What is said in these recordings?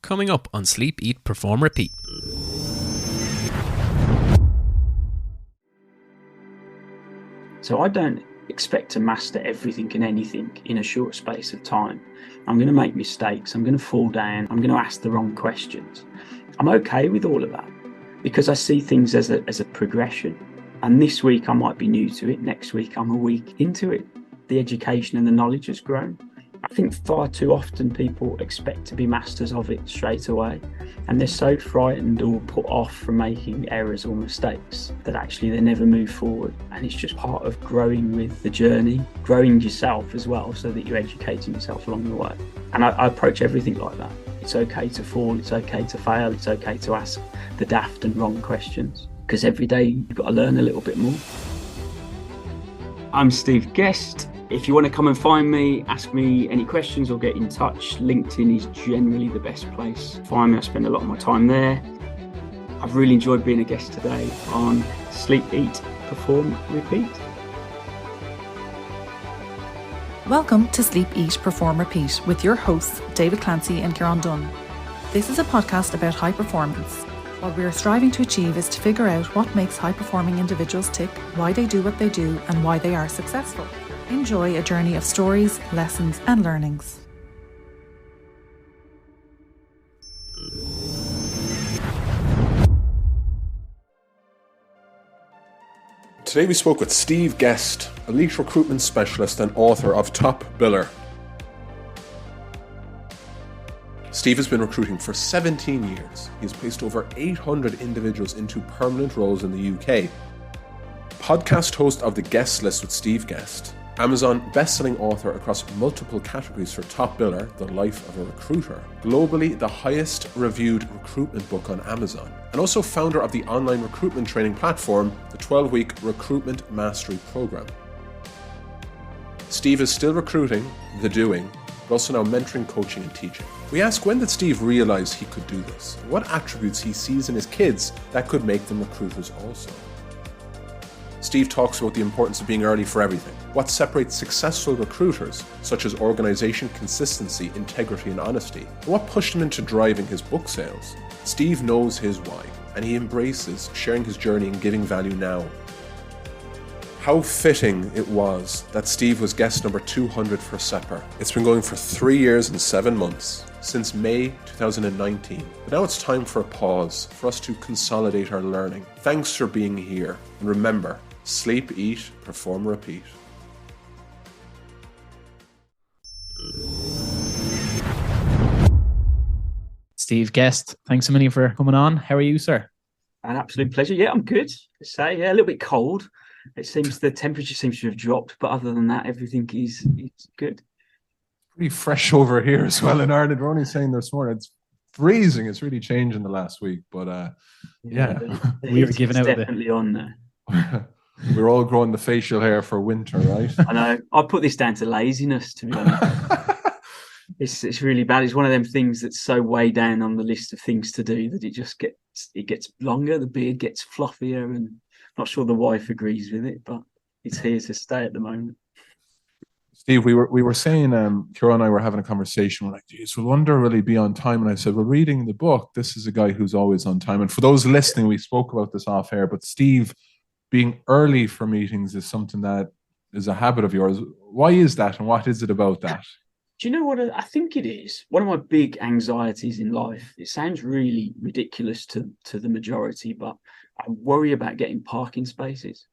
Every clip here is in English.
coming up on Sleep, Eat, Perform, Repeat. So I don't expect to master everything and anything in a short space of time. I'm going to make mistakes. I'm going to fall down. I'm going to ask the wrong questions. I'm okay with all of that because I see things as a progression. And this week I might be new to it. Next week I'm a week into it. The education and the knowledge has grown. I think far too often people expect to be masters of it straight away, and they're so frightened or put off from making errors or mistakes that actually they never move forward. And it's just part of growing with the journey, growing yourself as well, so that you're educating yourself along the way. And I approach everything like that. It's okay to fall, it's okay to fail, it's okay to ask the daft and wrong questions, because every day you've got to learn a little bit more. I'm Steve Guest. If you want to come and find me, ask me any questions or get in touch, LinkedIn is generally the best place. Find me, I spend a lot of my time there. I've really enjoyed being a guest today on Sleep, Eat, Perform, Repeat. Welcome to Sleep, Eat, Perform, Repeat with your hosts, David Clancy and Kieran Dunn. This is a podcast about high performance. What we are striving to achieve is to figure out what makes high-performing individuals tick, why they do what they do, and why they are successful. Enjoy a journey of stories, lessons, and learnings. Today we spoke with Steve Guest, elite recruitment specialist and author of Top Biller. Steve has been recruiting for 17 years. He has placed over 800 individuals into permanent roles in the UK. Podcast host of The Guest List with Steve Guest. Amazon bestselling author across multiple categories for Top Biller, The Life of a Recruiter. Globally, the highest reviewed recruitment book on Amazon. And also founder of the online recruitment training platform, the 12-week Recruitment Mastery Program. Steve is still recruiting, the doing, but also now mentoring, coaching and teaching. We ask, when did Steve realize he could do this? What attributes he sees in his kids that could make them recruiters also? Steve talks about the importance of being early for everything, what separates successful recruiters, such as organisation, consistency, integrity and honesty, and what pushed him into driving his book sales. Steve knows his why, and he embraces sharing his journey and giving value now. How fitting it was that Steve was guest number 200 for SEPR. It's been going for 3 years and 7 months, since May 2019. But now it's time for a pause, for us to consolidate our learning. Thanks for being here, and remember, sleep, eat, perform, repeat. Steve Guest, thanks a million for coming on. How are you, sir? An absolute pleasure. Yeah, I'm good. A little bit cold. It seems the temperature seems to have dropped, but other than that, everything is good. Pretty fresh over here as well in Ireland. We're only saying this morning it's freezing. It's really changed in the last week, but yeah. We were giving out definitely on there. We're all growing the facial hair for winter, right? I know. I put this down to laziness, to be honest. It's really bad. It's one of them things that's so way down on the list of things to do that it gets longer. The beard gets fluffier, and I'm not sure the wife agrees with it, but it's here to stay at the moment. Steve, we were saying, Kieran and I were having a conversation. We're like, geez, will Wonder really be on time? And I said, well, reading the book, this is a guy who's always on time. And for those listening, we spoke about this off air, but Steve, being early for meetings is something that is a habit of yours. Why is that, and what is it about that? Do you know what I think it is? One of my big anxieties in life, it sounds really ridiculous to the majority, but I worry about getting parking spaces.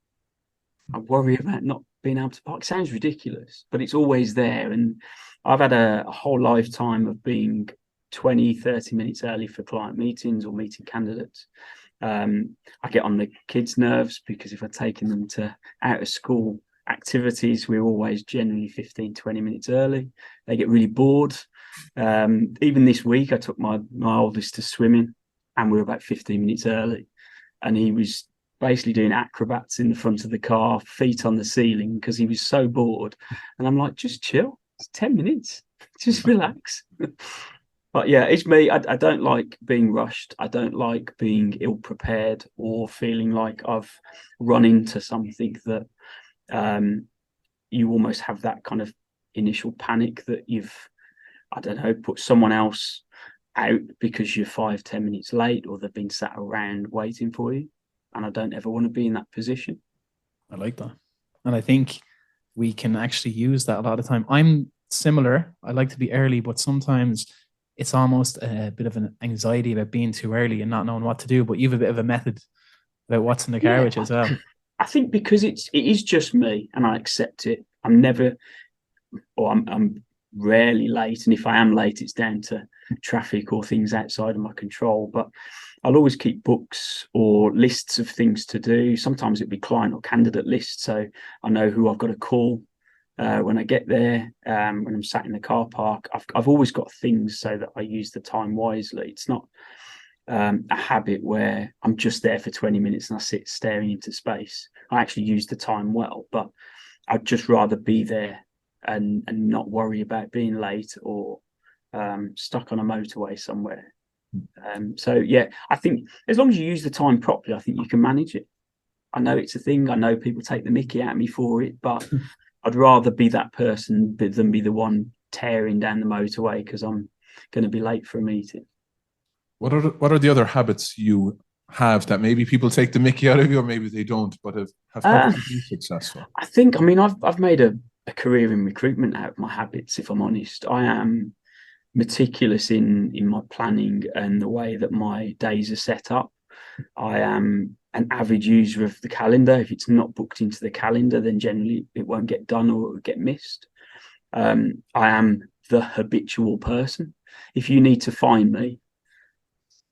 I worry about not being able to park. It sounds ridiculous, but it's always there. And I've had a whole lifetime of being 20, 30 minutes early for client meetings or meeting candidates. I get on the kids' nerves because if I've taken them to out of school activities, we're always generally 15, 20 minutes early. They get really bored. Even this week, I took my oldest to swimming and we were about 15 minutes early. And he was basically doing acrobats in the front of the car, feet on the ceiling, because he was so bored. And I'm like, just chill. It's 10 minutes. Just relax. But yeah, it's me. I don't like being rushed. I don't like being ill-prepared or feeling like I've run into something that you almost have that kind of initial panic that you've, I don't know, put someone else out because you're 5-10 minutes late, or they've been sat around waiting for you. And I don't ever want to be in that position. I like that. And I think we can actually use that a lot of time. I'm similar. I like to be early, but sometimes it's almost a bit of an anxiety about being too early and not knowing what to do. But you have a bit of a method about what's in the car, which as well. I think because it is just me, and I accept it. I'm rarely late, and if I am late, it's down to traffic or things outside of my control. But I'll always keep books or lists of things to do. Sometimes it'll be client or candidate lists, so I know who I've got to call when I get there. When I'm sat in the car park, I've always got things so that I use the time wisely. It's not a habit where I'm just there for 20 minutes and I sit staring into space. I actually use the time well, but I'd just rather be there and not worry about being late or stuck on a motorway somewhere. So yeah, I think as long as you use the time properly, I think you can manage it. I know it's a thing. I know people take the mickey out of me for it, but I'd rather be that person than be the one tearing down the motorway because I'm going to be late for a meeting. What are the other habits you have that maybe people take the mickey out of you, or maybe they don't, but have helped you be successful? I think, I've made a career in recruitment out of my habits, if I'm honest. I am meticulous in my planning and the way that my days are set up. I am an avid user of the calendar. If it's not booked into the calendar, then generally it won't get done or it will get missed. I am the habitual person. If you need to find me,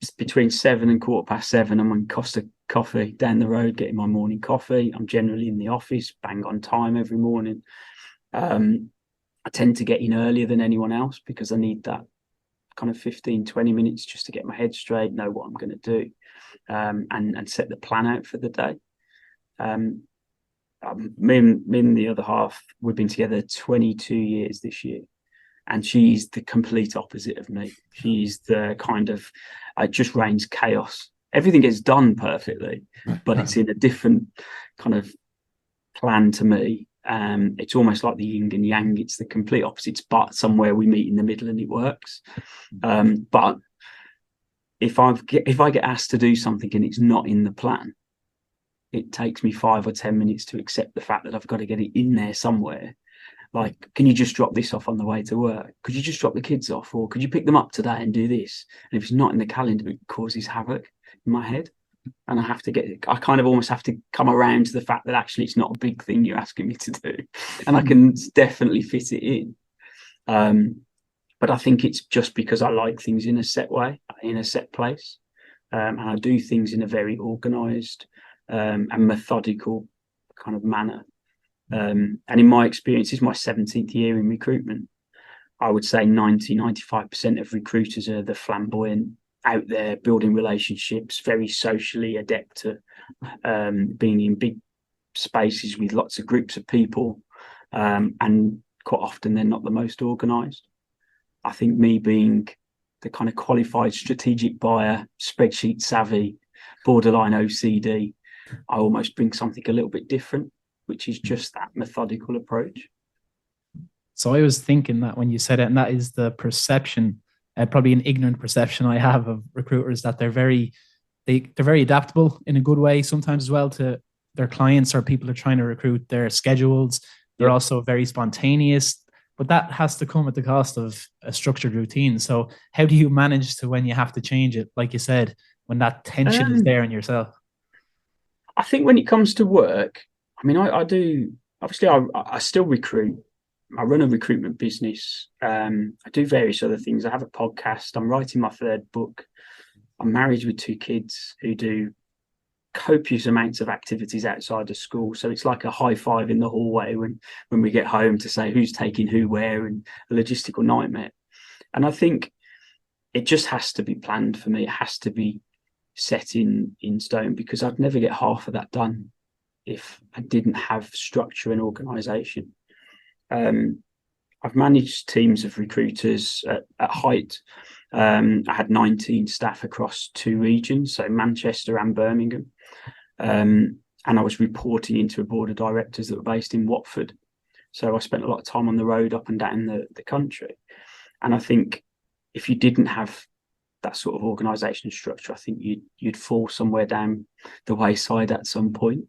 it's between 7 and 7:15. I'm on Costa Coffee down the road getting my morning coffee. I'm generally in the office, bang on time every morning. I tend to get in earlier than anyone else because I need that kind of 15-20 minutes just to get my head straight, know what I'm going to do, and set the plan out for the day. Me and the other half, we've been together 22 years this year, and she's the complete opposite of me. She's the kind of, it just reigns chaos. Everything gets done perfectly, but it's in a different kind of plan to me. It's almost like the yin and yang. It's the complete opposites, but somewhere we meet in the middle and it works. But if I get asked to do something and it's not in the plan, it takes me 5 or 10 minutes to accept the fact that I've got to get it in there somewhere. Like, can you just drop this off on the way to work? Could you just drop the kids off? Or could you pick them up today and do this? And if it's not in the calendar, it causes havoc in my head. And I kind of almost have to come around to the fact that actually it's not a big thing you're asking me to do. And I can definitely fit it in. But I think it's just because I like things in a set way, in a set place. And I do things in a very organised and methodical kind of manner. And in my experience, this is my 17th year in recruitment. I would say 95% of recruiters are the flamboyant, out there building relationships, very socially adept to being in big spaces with lots of groups of people, and quite often they're not the most organised. I think me being the kind of qualified strategic buyer, spreadsheet savvy, borderline OCD, I almost bring something a little bit different, which is just that methodical approach. So I was thinking that when you said it, and that is the perception, probably an ignorant perception I have of recruiters, that they're very adaptable in a good way sometimes as well to their clients or people are trying to recruit. Their schedules, they're also very spontaneous, but that has to come at the cost of a structured routine. So how do you manage to, when you have to change it, like you said, when that tension is there in yourself? I think when it comes to work, I do, obviously I still recruit. I run a recruitment business. I do various other things. I have a podcast. I'm writing my 3rd book. I'm married with 2 kids who do copious amounts of activities outside of school. So it's like a high five in the hallway when we get home to say who's taking who where, and a logistical nightmare. And I think it just has to be planned for me. It has to be set in stone, because I'd never get half of that done if I didn't have structure and organisation. I've managed teams of recruiters at height. I had 19 staff across 2 regions, so Manchester and Birmingham. And I was reporting into a board of directors that were based in Watford. So I spent a lot of time on the road up and down the country. And I think if you didn't have that sort of organizational structure, I think you'd fall somewhere down the wayside at some point.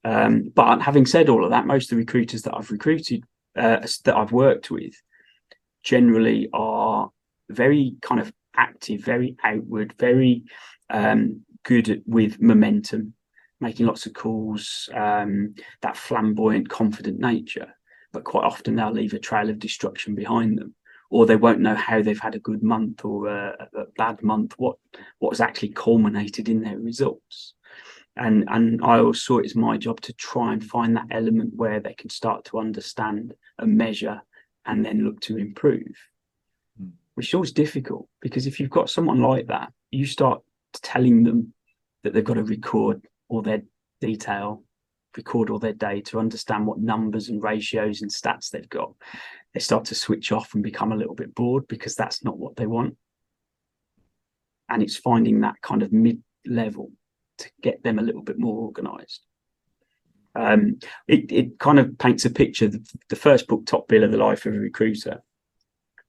But having said all of that, most of the recruiters that I've recruited, that I've worked with, generally are very kind of active, very outward, very good with momentum, making lots of calls, that flamboyant, confident nature. But quite often they'll leave a trail of destruction behind them, or they won't know how they've had a good month or a bad month, what has actually culminated in their results. And I always saw it as my job to try and find that element where they can start to understand and measure and then look to improve, which is always difficult, because if you've got someone like that, you start telling them that they've got to record all their detail, record all their data, understand what numbers and ratios and stats they've got. They start to switch off and become a little bit bored, because that's not what they want. And it's finding that kind of mid-level to get them a little bit more organized. It kind of paints a picture. The first book, Top Bill of the Life of a Recruiter,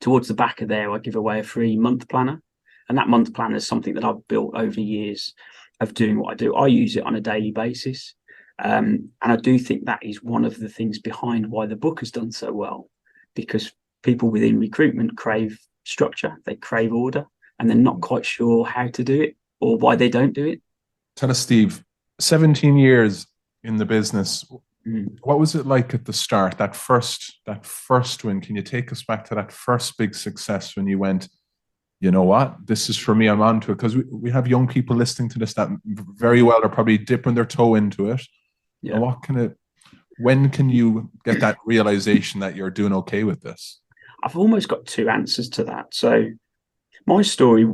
towards the back of there, I give away a free month planner. And that month planner is something that I've built over years of doing what I do. I use it on a daily basis. And I do think that is one of the things behind why the book has done so well, because people within recruitment crave structure, they crave order, and they're not quite sure how to do it or why they don't do it. Tell us, Steve, 17 years in the business. What was it like at the start, that first win? Can you take us back to that first big success when you went, you know what, this is for me, I'm onto it? Because we have young people listening to this that very well are probably dipping their toe into it. Yeah. And when can you get that realization that you're doing okay with this? I've almost got two answers to that. So my story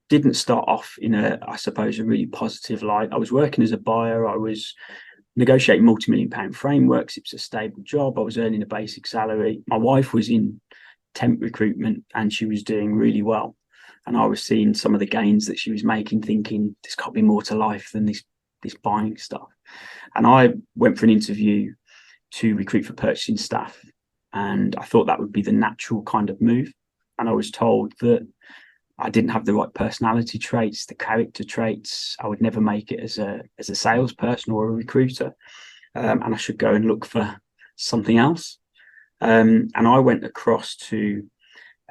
didn't start off in I suppose, a really positive light. I was working as a buyer. I was negotiating multi-million-pound frameworks. It was a stable job. I was earning a basic salary. My wife was in temp recruitment and she was doing really well. And I was seeing some of the gains that she was making, thinking there's got to be more to life than this buying stuff. And I went for an interview to recruit for purchasing staff. And I thought that would be the natural kind of move. And I was told that I didn't have the right personality traits, the character traits. I would never make it as a salesperson or a recruiter. And I should go and look for something else. And I went across to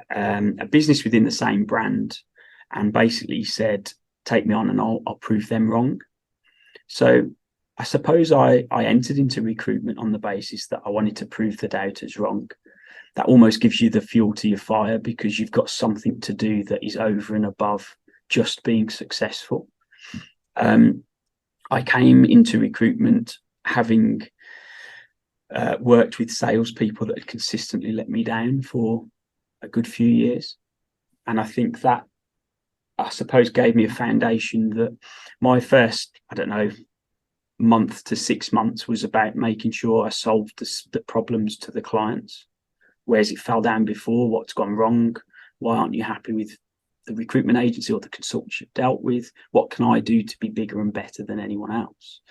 a business within the same brand and basically said, take me on and I'll prove them wrong. So I suppose I entered into recruitment on the basis that I wanted to prove the doubters wrong. That almost gives you the fuel to your fire, because you've got something to do that is over and above just being successful. I came into recruitment having worked with salespeople that had consistently let me down for a good few years. And I think that, I suppose, gave me a foundation that my first, month to 6 months was about making sure I solved the problems to the clients. Where's it fell down before? What's gone wrong? Why aren't you happy with the recruitment agency or the consultant you've dealt with? What can I do to be bigger and better than anyone else?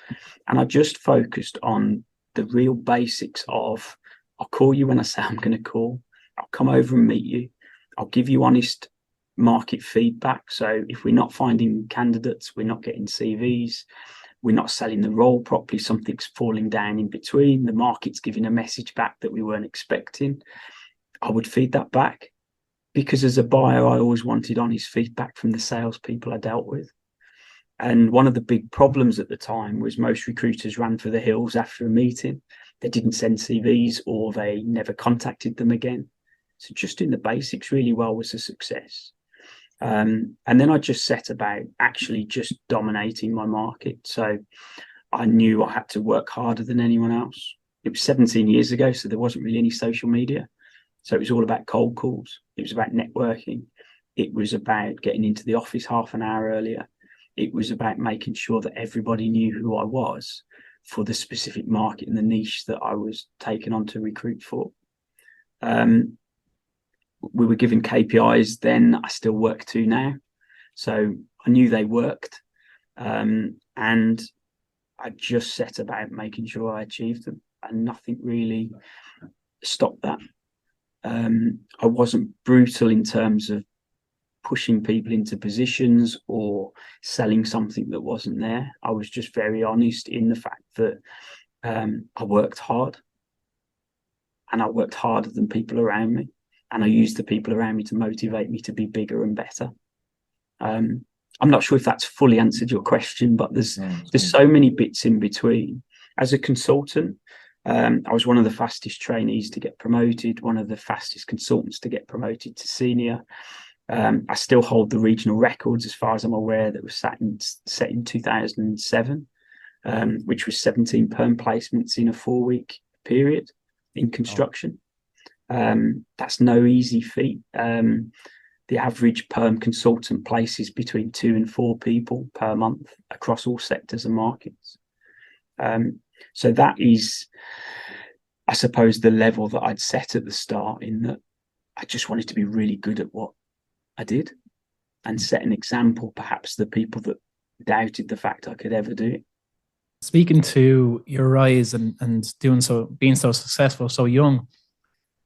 And I just focused on the real basics of, I'll call you when I say I'm going to call. I'll come over and meet you. I'll give you honest market feedback. So if we're not finding candidates, we're not getting CVs, we're not selling the role properly, something's falling down in between, the market's giving a message back that we weren't expecting, I would feed that back. Because as a buyer, I always wanted honest feedback from the salespeople I dealt with. And one of the big problems at the time was most recruiters ran for the hills after a meeting. They didn't send CVs or they never contacted them again. So just doing the basics really well was a success. And then I just set about actually just dominating my market. So I knew I had to work harder than anyone else. It was 17 years ago, so there wasn't really any social media. So it was all about cold calls. It was about networking. It was about getting into the office half an hour earlier. It was about making sure that everybody knew who I was for the specific market and the niche that I was taken on to recruit for. We were given KPIs then. I still work to now. So I knew they worked. And I just set about making sure I achieved them. And nothing really stopped that. I wasn't brutal in terms of pushing people into positions or selling something that wasn't there. I was just very honest in the fact that I worked hard, and I worked harder than people around me, and I used the people around me to motivate me to be bigger and better. I'm not sure if that's fully answered your question, but there's so many bits in between. As a consultant, I was one of the fastest trainees to get promoted, one of the fastest consultants to get promoted to senior. I still hold the regional records, as far as I'm aware, that was set in 2007, which was 17 perm placements in a 4-week period in construction. That's no easy feat. The average perm consultant places between 2 and 4 people per month across all sectors and markets. So that is, I suppose, the level that I'd set at the start, in that I just wanted to be really good at what I did and set an example, perhaps, to the people that doubted the fact I could ever do it. Speaking to your rise and doing so, being so successful, so young,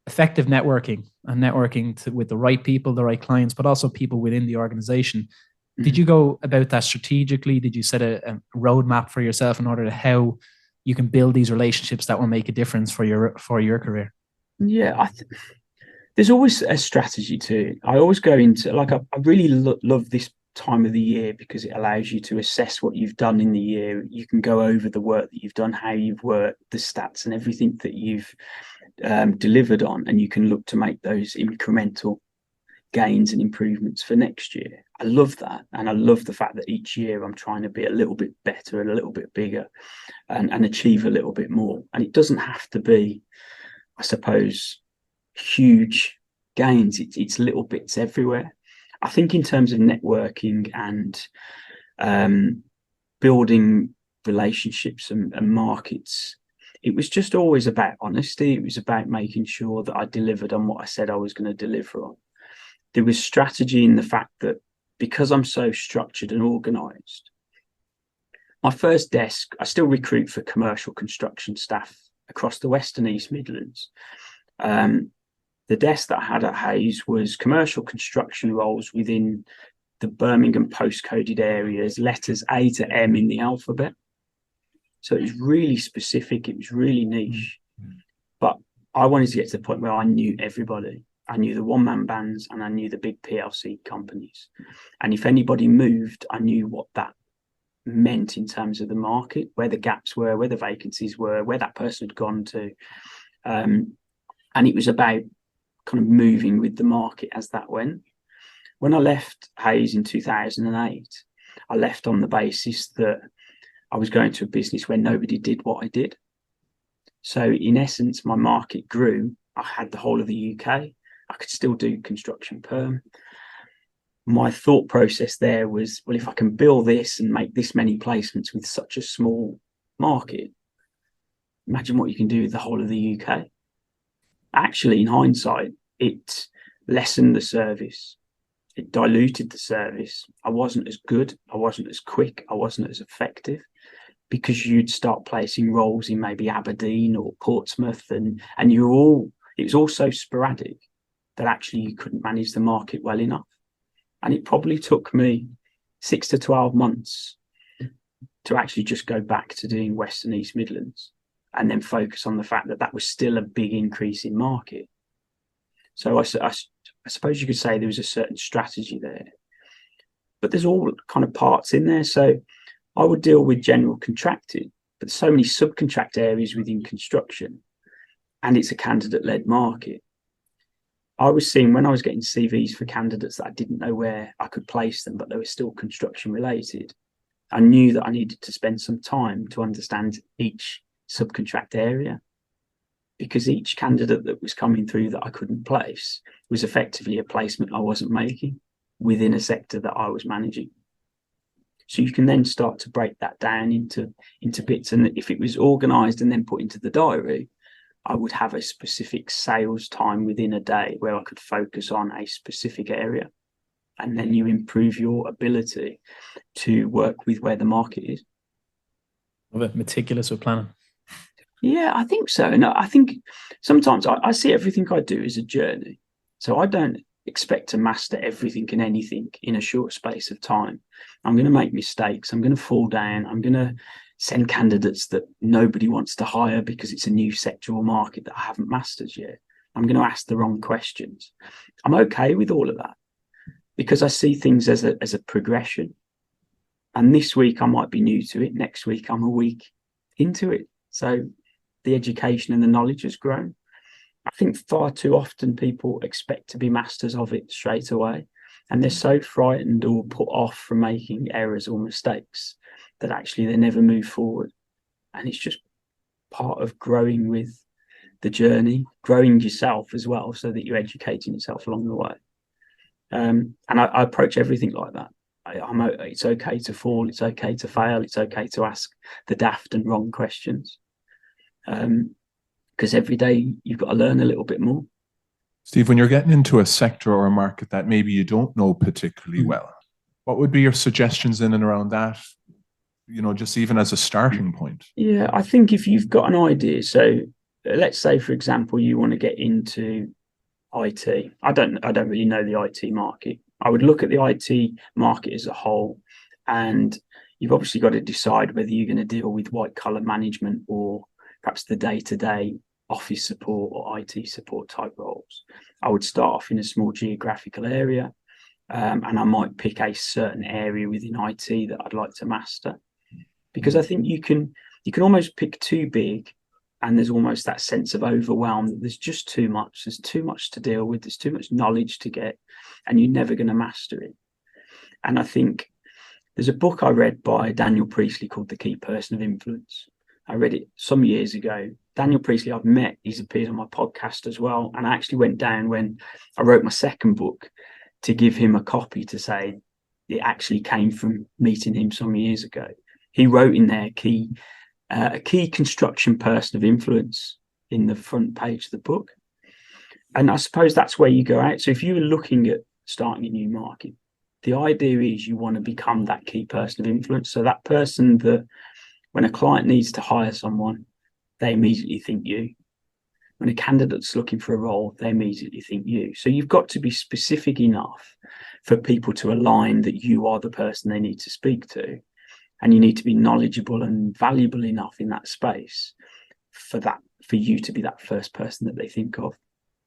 effective networking and networking with the right people, the right clients, but also people within the organization. Did you go about that strategically? Did you set a roadmap for yourself in order to how you can build these relationships that will make a difference for your career? Yeah, there's always a strategy to it. I always go into, like, I really love this time of the year because it allows you to assess what you've done in the year. You can go over the work that you've done, how you've worked, the stats and everything that you've delivered on, and you can look to make those incremental gains and improvements for next year. I love that, and I love the fact that each year I'm trying to be a little bit better and a little bit bigger and achieve a little bit more. And it doesn't have to be, I suppose, huge gains. It's little bits everywhere. I think in terms of networking and building relationships and markets, it was just always about honesty. It was about making sure that I delivered on what I said I was going to deliver on. There was strategy in the fact that because I'm so structured and organized, my first desk, I still recruit for commercial construction staff across the West and East Midlands. The desk that I had at Hayes was commercial construction roles within the Birmingham postcoded areas, letters A to M in the alphabet. So it was really specific. It was really niche. But I wanted to get to the point where I knew everybody. I knew the one-man bands and I knew the big PLC companies. And if anybody moved, I knew what that meant in terms of the market, where the gaps were, where the vacancies were, where that person had gone to. And it was about kind of moving with the market as that went. When I left Hayes in 2008, I left on the basis that I was going to a business where nobody did what I did. So in essence, my market grew. I had the whole of the UK. I could still do construction perm. My thought process there was, well, if I can build this and make this many placements with such a small market, imagine what you can do with the whole of the UK. Actually, in hindsight, it lessened the service. It diluted the service. I wasn't as good. I wasn't as quick. I wasn't as effective, because you'd start placing roles in maybe Aberdeen or Portsmouth, and it was all so sporadic that actually you couldn't manage the market well enough. And it probably took me 6 to 12 months to actually just go back to doing West and East Midlands, and then focus on the fact that that was still a big increase in market. So I suppose you could say there was a certain strategy there, but there's all kind of parts in there. So I would deal with general contracting, but so many subcontract areas within construction, and it's a candidate-led market. I was seeing, when I was getting CVs for candidates that I didn't know where I could place them, but they were still construction related, I knew that I needed to spend some time to understand each subcontract area, because each candidate that was coming through that I couldn't place was effectively a placement I wasn't making within a sector that I was managing. So you can then start to break that down into bits. And if it was organized and then put into the diary, I would have a specific sales time within a day where I could focus on a specific area. And then you improve your ability to work with where the market is. Meticulous with planning. Yeah, I think so. And I think sometimes I see everything I do as a journey. So I don't expect to master everything and anything in a short space of time. I'm going to make mistakes. I'm going to fall down. I'm going to send candidates that nobody wants to hire because it's a new sector or market that I haven't mastered yet. I'm going to ask the wrong questions. I'm okay with all of that because I see things as a progression. And this week I might be new to it. Next week I'm a week into it. So the education and the knowledge has grown. I think far too often people expect to be masters of it straight away. And they're so frightened or put off from making errors or mistakes that actually they never move forward. And it's just part of growing with the journey, growing yourself as well, so that you're educating yourself along the way. And I approach everything like that. It's okay to fall, it's okay to fail, it's okay to ask the daft and wrong questions. Because every day you've got to learn a little bit more. Steve, when you're getting into a sector or a market that maybe you don't know particularly well, what would be your suggestions in and around that? You know, just even as a starting point. Yeah, I think if you've got an idea, so let's say, for example, you want to get into IT. I don't really know the IT market. I would look at the IT market as a whole, and you've obviously got to decide whether you're going to deal with white collar management or perhaps the day-to-day office support or IT support type roles. I would start off in a small geographical area, and I might pick a certain area within IT that I'd like to master, because I think you can almost pick too big, and there's almost that sense of overwhelm that there's just too much. There's too much to deal with. There's too much knowledge to get, and you're never going to master it. And I think there's a book I read by Daniel Priestley called The Key Person of Influence. I read it some years ago. Daniel Priestley, I've met. He's appeared on my podcast as well. And I actually went down when I wrote my second book to give him a copy to say it actually came from meeting him some years ago. He wrote in there a key construction person of influence in the front page of the book. And I suppose that's where you go out. So if you were looking at starting a new market, the idea is you want to become that key person of influence. So that person that when a client needs to hire someone, they immediately think you. When a candidate's looking for a role, they immediately think you. So you've got to be specific enough for people to align that you are the person they need to speak to. And you need to be knowledgeable and valuable enough in that space for you to be that first person that they think of.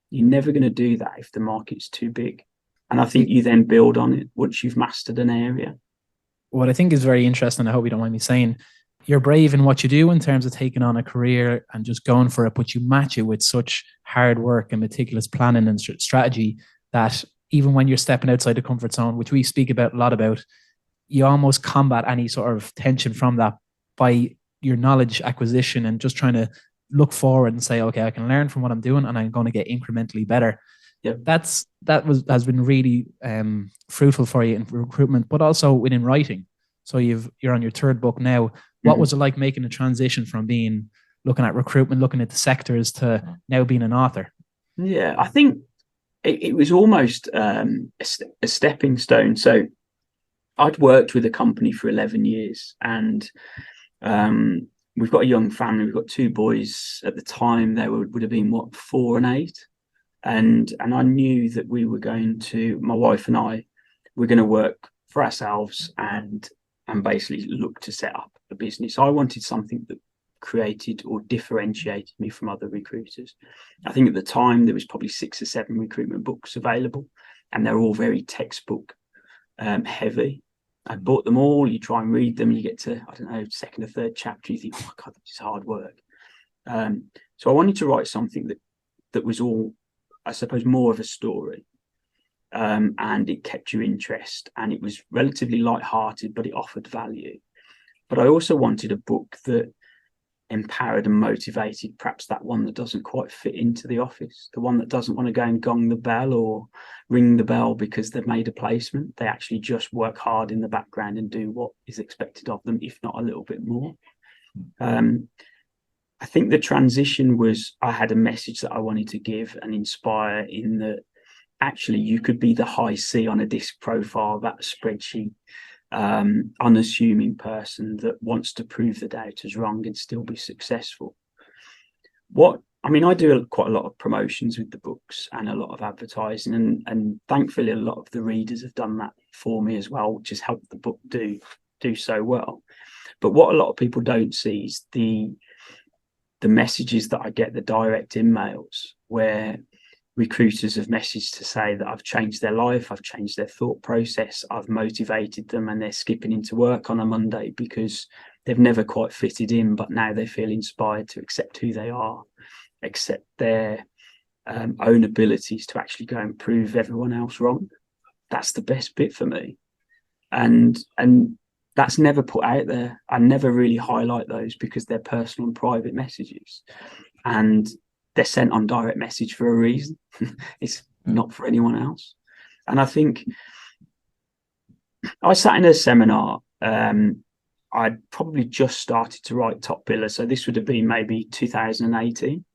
You're never going to do that if the market's too big. And I think you then build on it once you've mastered an area. What I think is very interesting, I hope you don't mind me saying, you're brave in what you do in terms of taking on a career and just going for it, but you match it with such hard work and meticulous planning and strategy that even when you're stepping outside the comfort zone, which we speak about a lot about, you almost combat any sort of tension from that by your knowledge acquisition and just trying to look forward and say, okay, I can learn from what I'm doing and I'm going to get incrementally better. Yep. Has been really fruitful for you in recruitment, but also within writing. So you're on your third book now. What was it like making a transition from looking at recruitment, looking at the sectors to now being an author? Yeah, I think it was almost a stepping stone. So I'd worked with a company for 11 years and we've got a young family. We've got two boys at the time. They would have been 4 and 8. And I knew that my wife and I were going to work for ourselves and basically look to set up a business. I wanted something that created or differentiated me from other recruiters. I think at the time there was probably 6 or 7 recruitment books available, and they're all very textbook heavy. I bought them all. You try and read them, you get to, I don't know, second or third chapter, you think, oh God, this is hard work. So I wanted to write something that was all, I suppose, more of a story. And it kept your interest, and it was relatively light-hearted, but it offered value. But I also wanted a book that empowered and motivated perhaps that one that doesn't quite fit into the office, the one that doesn't want to go and gong the bell or ring the bell because they've made a placement. They actually just work hard in the background and do what is expected of them, if not a little bit more. I think the transition was, I had a message that I wanted to give and inspire in that actually you could be the high C on a disc profile, that spreadsheet, unassuming person that wants to prove the doubters wrong and still be successful. What I mean, I do quite a lot of promotions with the books and a lot of advertising, and thankfully a lot of the readers have done that for me as well, which has helped the book do so well. But what a lot of people don't see is the messages that I get, the direct emails where recruiters have messaged to say that I've changed their life, I've changed their thought process, I've motivated them, and they're skipping into work on a Monday because they've never quite fitted in, but now they feel inspired to accept who they are, accept their own abilities to actually go and prove everyone else wrong. That's the best bit for me. And that's never put out there. I never really highlight those because they're personal and private messages. And they're sent on direct message for a reason. It's not for anyone else. And I think I sat in a seminar. I'd probably just started to write Top Biller. So this would have been maybe 2018.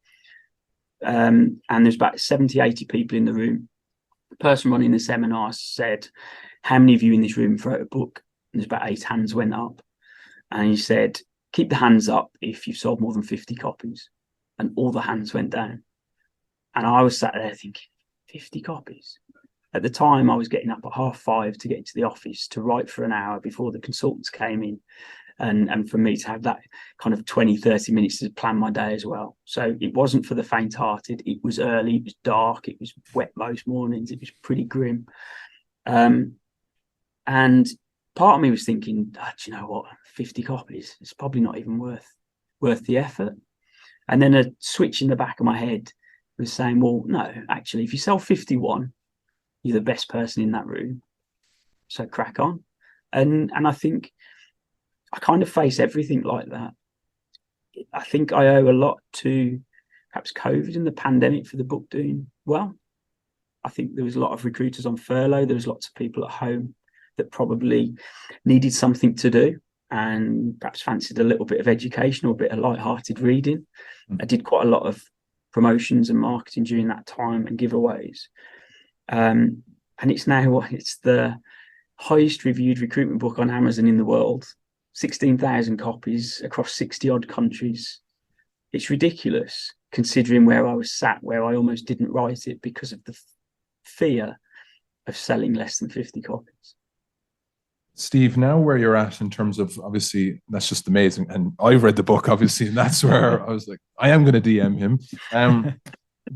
And there's about 70, 80 people in the room. The person running the seminar said, how many of you in this room wrote a book? And there's about 8 hands went up. And he said, keep the hands up if you've sold more than 50 copies. And all the hands went down. And I was sat there thinking, 50 copies? At the time, I was getting up at 5:30 to get into the office to write for an hour before the consultants came in. And for me to have that kind of 20, 30 minutes to plan my day as well. So it wasn't for the faint-hearted. It was early, it was dark, it was wet most mornings, it was pretty grim. And part of me was thinking, do you know what, 50 copies, it's probably not even worth the effort. And then a switch in the back of my head was saying, well, no, actually, if you sell 51, you're the best person in that room. So crack on. And I think I kind of face everything like that. I think I owe a lot to perhaps COVID and the pandemic for the book doing well. I think there was a lot of recruiters on furlough. There was lots of people at home that probably needed something to do and perhaps fancied a little bit of education or a bit of light-hearted reading. I did quite a lot of promotions and marketing during that time and giveaways. And it's now it's the highest reviewed recruitment book on Amazon in the world, 16,000 copies across 60 odd countries. It's ridiculous considering where I was sat, where I almost didn't write it because of the fear of selling less than 50 copies. Steve, now where you're at in terms of, obviously, that's just amazing. And I've read the book, obviously, and that's where I was like, I am going to DM him.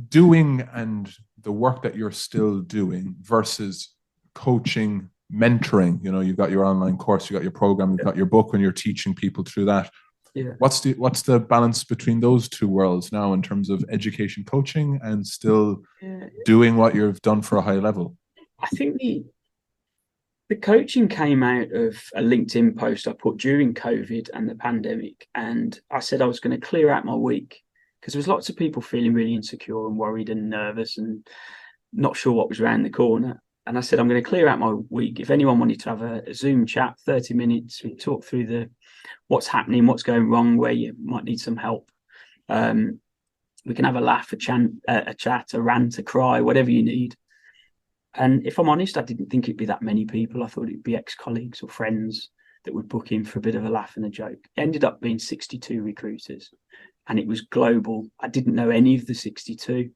Doing and the work that you're still doing versus coaching, mentoring, you know, you've got your online course, you've got your program, you've got your book, and you're teaching people through that. Yeah. What's the balance between those two worlds now in terms of education, coaching, and still doing what you've done for a high level? I think the coaching came out of a LinkedIn post I put during COVID and the pandemic. And I said I was going to clear out my week because there was lots of people feeling really insecure and worried and nervous and not sure what was around the corner. And I said, I'm going to clear out my week. If anyone wanted to have a Zoom chat, 30 minutes, we talk through what's happening, what's going wrong, where you might need some help. We can have a laugh, a chat, a rant, a cry, whatever you need. And if I'm honest, I didn't think it'd be that many people. I thought it'd be ex-colleagues or friends that would book in for a bit of a laugh and a joke. It ended up being 62 recruiters, and it was global. I didn't know any of the 62.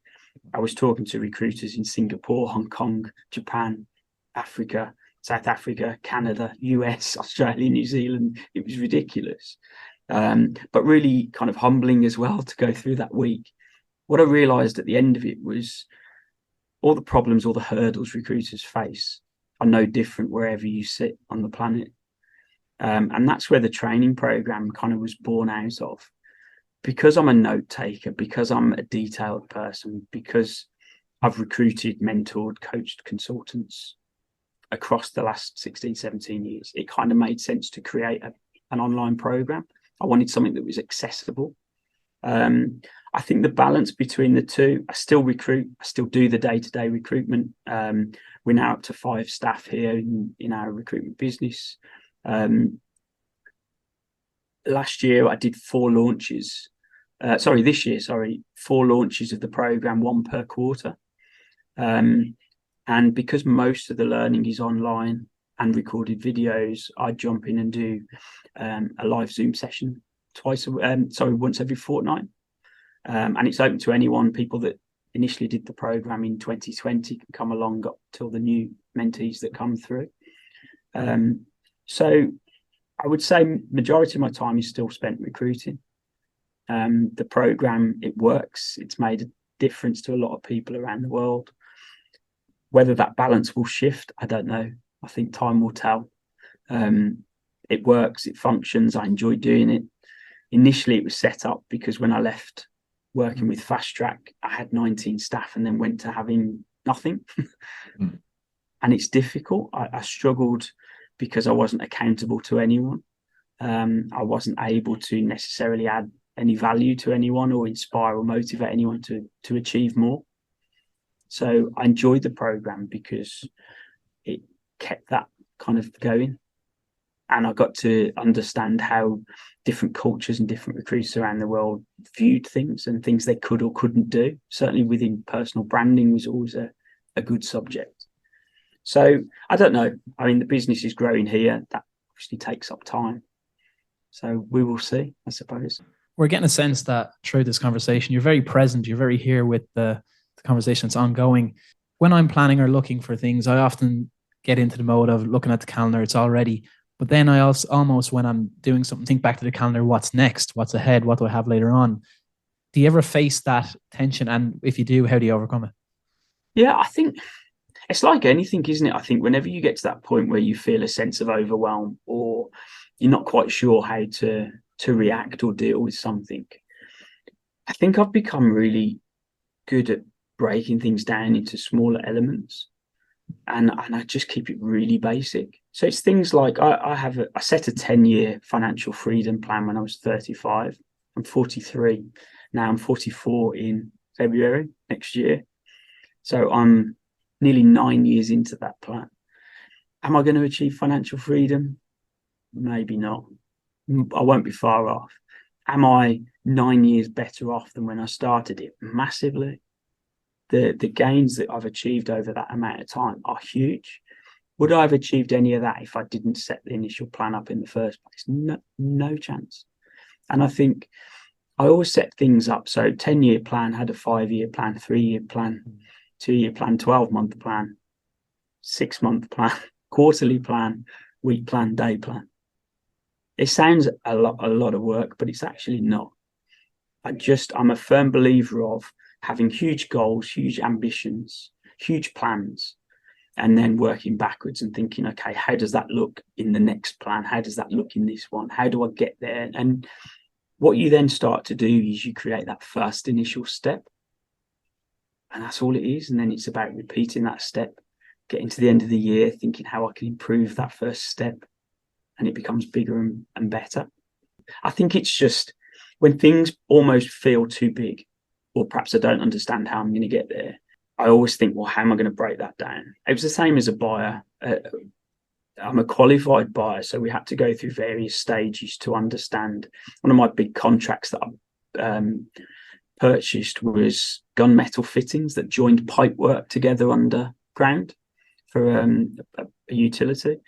I was talking to recruiters in Singapore, Hong Kong, Japan, Africa, South Africa, Canada, US, Australia, New Zealand. It was ridiculous, but really kind of humbling as well to go through that week. What I realized at the end of it was all the problems, all the hurdles recruiters face are no different wherever you sit on the planet. And that's where the training program kind of was born out of. Because I'm a note taker, because I'm a detailed person, because I've recruited, mentored, coached consultants across the last 16, 17 years, it kind of made sense to create an online program. I wanted something that was accessible. I think the balance between the two, I still recruit, I still do the day-to-day recruitment. We're now up to 5 staff here in our recruitment business. Last year I did 4 launches. This year, 4 launches of the program, 1 per quarter. And because most of the learning is online and recorded videos, I jump in and do a live Zoom session once every fortnight. And it's open to anyone. People that initially did the program in 2020 can come along up till the new mentees that come through. So I would say majority of my time is still spent recruiting. The program, it works. It's made a difference to a lot of people around the world. Whether that balance will shift, I don't know. I think time will tell. It works, it functions. I enjoy doing it. Initially, it was set up because when I left working with Fast Track, I had 19 staff and then went to having nothing. And it's difficult. I struggled because I wasn't accountable to anyone. I wasn't able to necessarily add any value to anyone or inspire or motivate anyone to achieve more. So I enjoyed the program because it kept that kind of going. And I got to understand how different cultures and different recruiters around the world viewed things and things they could or couldn't do. Certainly within personal branding was always a good subject. So I don't know. I mean, the business is growing here. That obviously takes up time. So we will see, I suppose. We're getting a sense that through this conversation, you're very present. You're very here with the conversation that's ongoing. When I'm planning or looking for things, I often get into the mode of looking at the calendar. It's all ready. But then I also almost, when I'm doing something, think back to the calendar. What's next? What's ahead? What do I have later on? Do you ever face that tension? And if you do, how do you overcome it? Yeah, I think it's like anything, isn't it? I think whenever you get to that point where you feel a sense of overwhelm or you're not quite sure how to react or deal with something, I think I've become really good at breaking things down into smaller elements. And I just keep it really basic. So it's things like I set a 10-year financial freedom plan when I was 35. I'm 43. Now I'm 44 in February next year. So I'm nearly 9 years into that plan. Am I going to achieve financial freedom? Maybe not. I won't be far off. Am I 9 years better off than when I started it? Massively. The gains that I've achieved over that amount of time are huge. Would I have achieved any of that if I didn't set the initial plan up in the first place? No chance. And I think I always set things up. So 10-year plan, had a 5-year plan, 3-year plan, 2-year plan, 12-month plan, 6-month plan, quarterly plan, week plan, day plan. It sounds a lot of work, but it's actually not. I'm a firm believer of having huge goals, huge ambitions, huge plans, and then working backwards and thinking, okay, how does that look in the next plan? How does that look in this one? How do I get there? And what you then start to do is you create that first initial step. And that's all it is. And then it's about repeating that step, getting to the end of the year, thinking how I can improve that first step. And it becomes bigger and better. I think it's just when things almost feel too big, or perhaps I don't understand how I'm going to get there, I always think, well, how am I going to break that down? It was the same as a buyer. I'm a qualified buyer, so we had to go through various stages to understand. One of my big contracts that I purchased was gunmetal fittings that joined pipework together underground for a utility.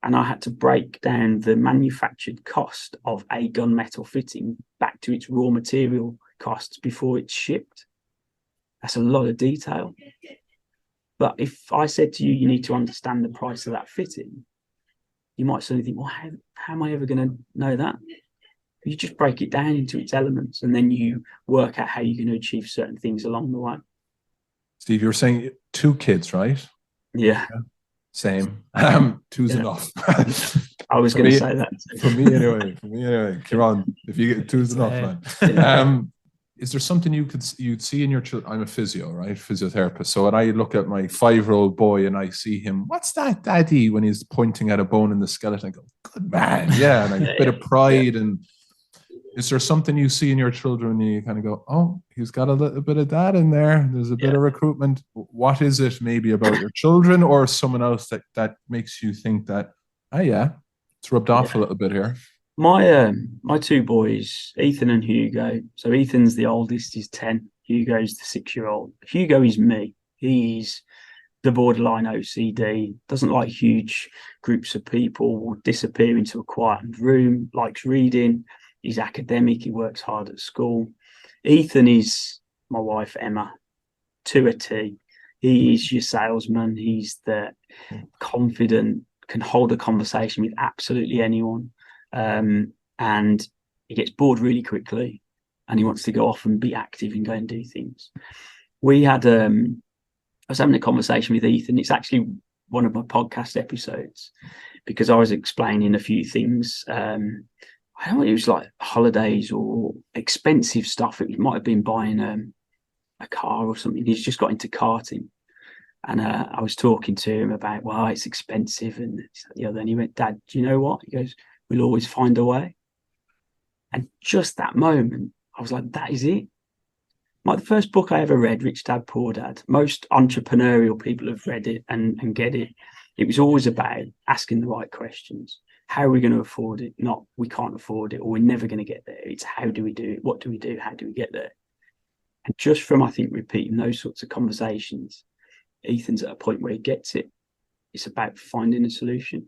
And I had to break down the manufactured cost of a gunmetal fitting back to its raw material costs before it's shipped. That's a lot of detail. But if I said to you, you need to understand the price of that fitting, you might suddenly think, well, how am I ever going to know that? You just break it down into its elements and then you work out how you're going to achieve certain things along the way. Steve, you were saying 2 kids, right? Yeah. Same. Two's enough. I was going to say that. For me anyway. Kieran, if you get 2's enough, man. Yeah. Is there something you'd see in your children? I'm a physio, right? Physiotherapist. So when I look at my 5-year-old boy and I see him, what's that, daddy? When he's pointing at a bone in the skeleton, I go, good man. Yeah. And a bit of pride. And is there something you see in your children and you kind of go, oh, he's got a little bit of that in there. There's a bit of recruitment. What is it maybe about your children or someone else that makes you think that, oh yeah, it's rubbed off a little bit here? My 2 boys, Ethan and Hugo. So Ethan's the oldest, he's 10. Hugo's the 6-year-old. Hugo is me. He's the borderline OCD, doesn't like huge groups of people, will disappear into a quiet room, likes reading. He's academic, he works hard at school. Ethan is my wife, Emma, to a T. He is your salesman. He's the confident, can hold a conversation with absolutely anyone. And he gets bored really quickly and he wants to go off and be active and go and do things. I was having a conversation with Ethan. It's actually one of my podcast episodes because I was explaining a few things. I don't know, it was like holidays or expensive stuff. It might have been buying a car or something. He's just got into karting. And I was talking to him about, well, it's expensive and the other. And he went, Dad, do you know what? He goes, we'll always find a way. And just that moment, I was like, that is it. Like the first book I ever read, Rich Dad, Poor Dad, most entrepreneurial people have read it and get it. It was always about asking the right questions. How are we going to afford it? Not we can't afford it or we're never going to get there. It's how do we do it? What do we do? How do we get there? And just from, I think, repeating those sorts of conversations, Ethan's at a point where he gets it. It's about finding a solution.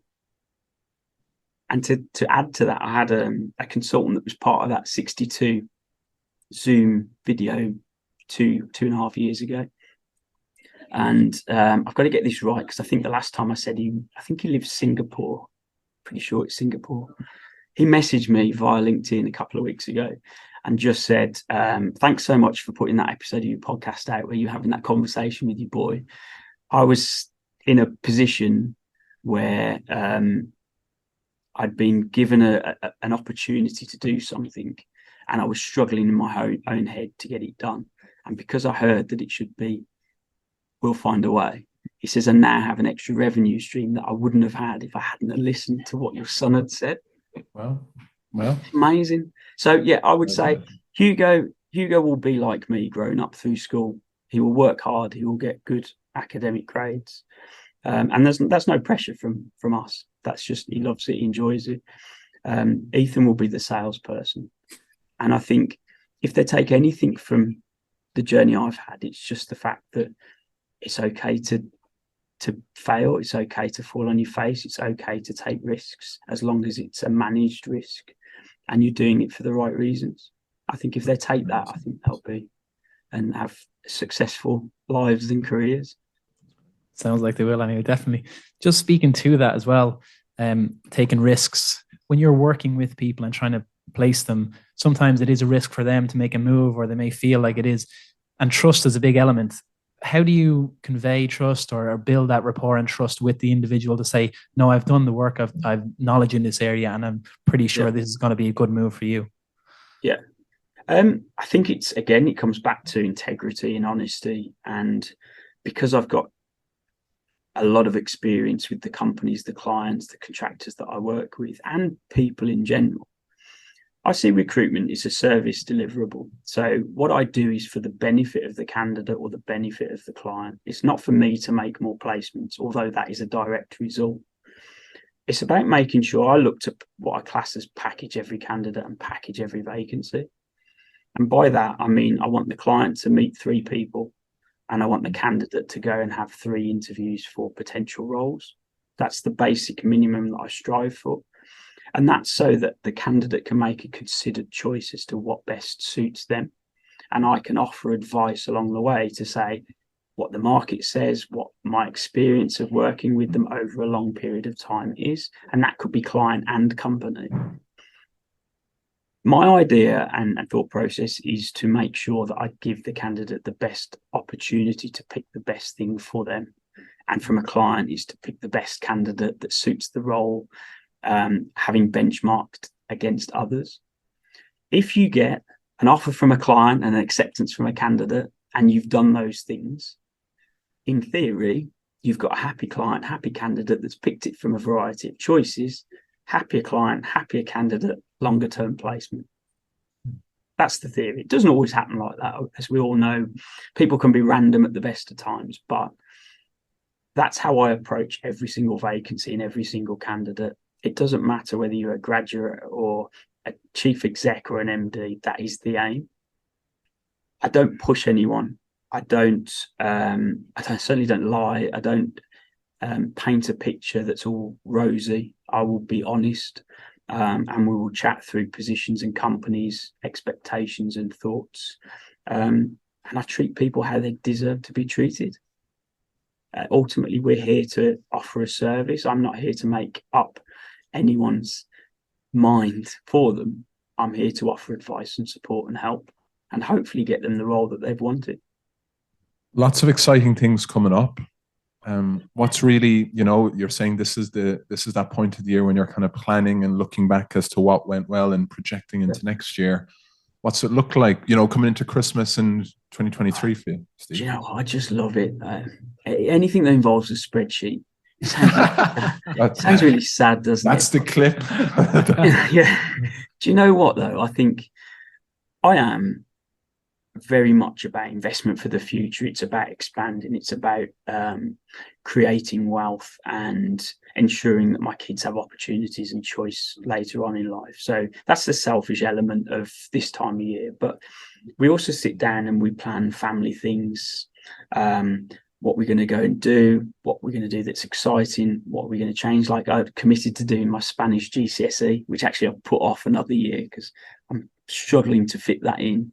And to add to that, I had a consultant that was part of that 62 Zoom video two and a half years ago. And I've got to get this right because I think the last time I said I think he lives Singapore. Pretty sure it's Singapore. He messaged me via LinkedIn a couple of weeks ago and just said, thanks so much for putting that episode of your podcast out where you're having that conversation with your boy. I was in a position where I'd been given an opportunity to do something and I was struggling in my own head to get it done. And because I heard that it should be, we'll find a way. He says, I now have an extra revenue stream that I wouldn't have had if I hadn't listened to what your son had said. Well, amazing. So yeah, I would say Hugo will be like me, grown up through school. He will work hard. He will get good academic grades, and that's no pressure from us. That's just he loves it, he enjoys it. Ethan will be the salesperson, and I think if they take anything from the journey I've had, it's just the fact that it's okay to fail. It's okay to fall on your face. It's okay to take risks as long as it's a managed risk and you're doing it for the right reasons. I think if they take that, I think they'll be and have successful lives and careers. Sounds like they will anyway, definitely. Just speaking to that as well, taking risks. When you're working with people and trying to place them, sometimes it is a risk for them to make a move or they may feel like it is. And trust is a big element. How do you convey trust or build that rapport and trust with the individual to say, no, I've done the work, I've knowledge in this area and I'm pretty sure this is going to be a good move for you? Yeah. I think it comes back to integrity and honesty. And because I've got a lot of experience with the companies, the clients, the contractors that I work with and people in general, I see recruitment is a service deliverable. So what I do is for the benefit of the candidate or the benefit of the client. It's not for me to make more placements, although that is a direct result. It's about making sure I look to what I class as package every candidate and package every vacancy. And by that, I mean, I want the client to meet 3 people and I want the candidate to go and have 3 interviews for potential roles. That's the basic minimum that I strive for. And that's so that the candidate can make a considered choice as to what best suits them. And I can offer advice along the way to say what the market says, what my experience of working with them over a long period of time is. And that could be client and company. My idea and thought process is to make sure that I give the candidate the best opportunity to pick the best thing for them. And from a client is to pick the best candidate that suits the role, having benchmarked against others. If you get an offer from a client and an acceptance from a candidate, and you've done those things, in theory, you've got a happy client, happy candidate that's picked it from a variety of choices, happier client, happier candidate, longer term placement. That's the theory. It doesn't always happen like that. As we all know, people can be random at the best of times, but that's how I approach every single vacancy and every single candidate. It doesn't matter whether you're a graduate or a chief exec or an MD. That is the aim. I don't push anyone. I certainly don't lie. I don't paint a picture that's all rosy. I will be honest. and we will chat through positions and companies, expectations and thoughts. And I treat people how they deserve to be treated. Ultimately, we're here to offer a service. I'm not here to make up anyone's mind for them. I'm here to offer advice and support and help, and hopefully get them the role that they've wanted. Lots of exciting things coming up. What's really, you're saying this is that point of the year when you're kind of planning and looking back as to what went well and projecting into next year. What's it look like, coming into Christmas in 2023 for you, Steve? Do you know, I just love it. Anything that involves a spreadsheet. It sounds really sad, doesn't it? That's the clip. Yeah. Do you know what, though? I think I am very much about investment for the future. It's about expanding. It's about creating wealth and ensuring that my kids have opportunities and choice later on in life. So that's the selfish element of this time of year. But we also sit down and we plan family things, what we're going to go and do, what we're going to do that's exciting, what we're going to change. Like I've committed to doing my Spanish GCSE, which actually I've put off another year because I'm struggling to fit that in.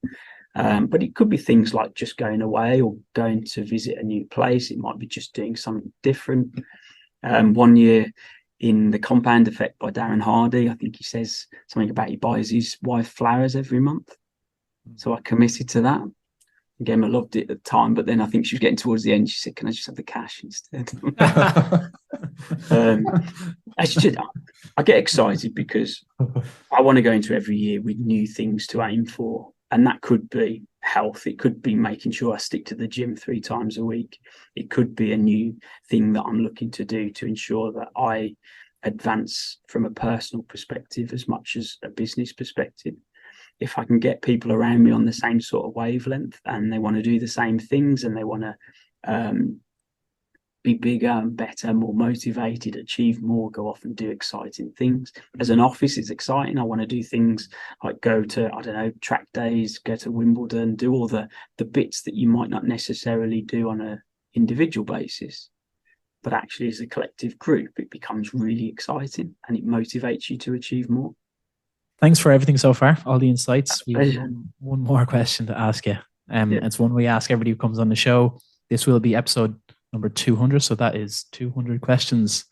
But it could be things like just going away or going to visit a new place. It might be just doing something different. One year in The Compound Effect by Darren Hardy, I think he says something about he buys his wife flowers every month. So I committed to that. Again, I loved it at the time, but then I think she was getting towards the end. She said, "Can I just have the cash instead?" I get excited because I want to go into every year with new things to aim for. And that could be health. It could be making sure I stick to the gym 3 times a week. It could be a new thing that I'm looking to do to ensure that I advance from a personal perspective as much as a business perspective. If I can get people around me on the same sort of wavelength and they want to do the same things and they want to be bigger and better, more motivated, achieve more, go off and do exciting things. As an office, it's exciting. I want to do things like go to, track days, go to Wimbledon, do all the bits that you might not necessarily do on an individual basis. But actually, as a collective group, it becomes really exciting and it motivates you to achieve more. Thanks for everything so far, all the insights. We have one more question to ask you. It's one we ask everybody who comes on the show. This will be episode number 200, so that is 200 questions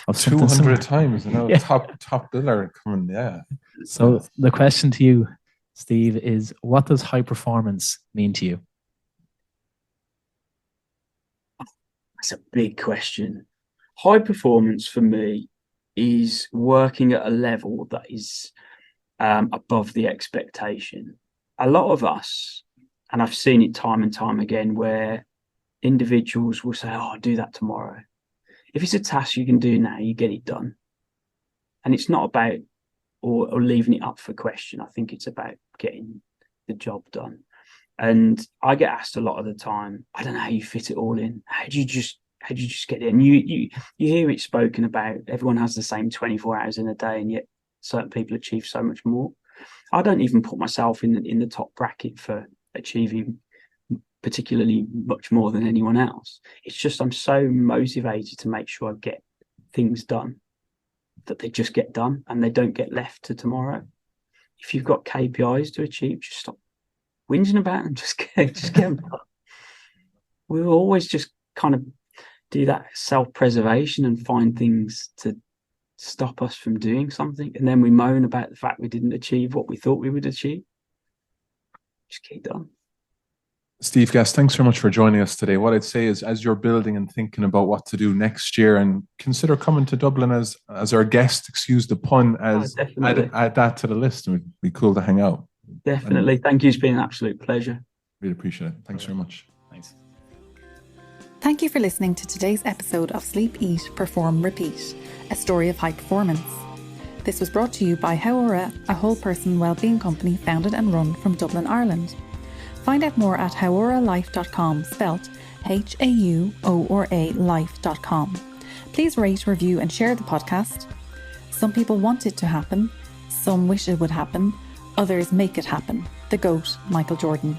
of 200 times. Yeah. Top biller coming. Yeah. So the question to you, Steve, is what does high performance mean to you? That's a big question. High performance for me is working at a level that is above the expectation. A lot of us, and I've seen it time and time again, where individuals will say, "Oh, I'll do that tomorrow." If it's a task you can do now, you get it done. And it's not about or leaving it up for question. I think it's about getting the job done. And I get asked a lot of the time, I don't know how you fit it all in. How do you just get it? And you hear it spoken about, everyone has the same 24 hours in a day, and yet certain people achieve so much more. I don't even put myself in the top bracket for achieving particularly much more than anyone else. It's just I'm so motivated to make sure I get things done that they just get done and they don't get left to tomorrow. If you've got KPIs to achieve, just stop whinging about them. Just get them done. We'll always just kind of do that self-preservation and find things to stop us from doing something, and then we moan about the fact we didn't achieve what we thought we would achieve. Just get it done. Steve Guest, thanks so much for joining us today. What I'd say is, as you're building and thinking about what to do next year, and consider coming to Dublin as our guest, excuse the pun, add that to the list. It would be cool to hang out. Definitely. Thank you. It's been an absolute pleasure. Really appreciate it. Thanks very much. Thanks. Thank you for listening to today's episode of Sleep, Eat, Perform, Repeat, a story of high performance. This was brought to you by Howora, a whole person wellbeing company founded and run from Dublin, Ireland. Find out more at howora.life.com, spelt HAUORA life.com. Please rate, review and share the podcast. Some people want it to happen, some wish it would happen, others make it happen. The GOAT, Michael Jordan.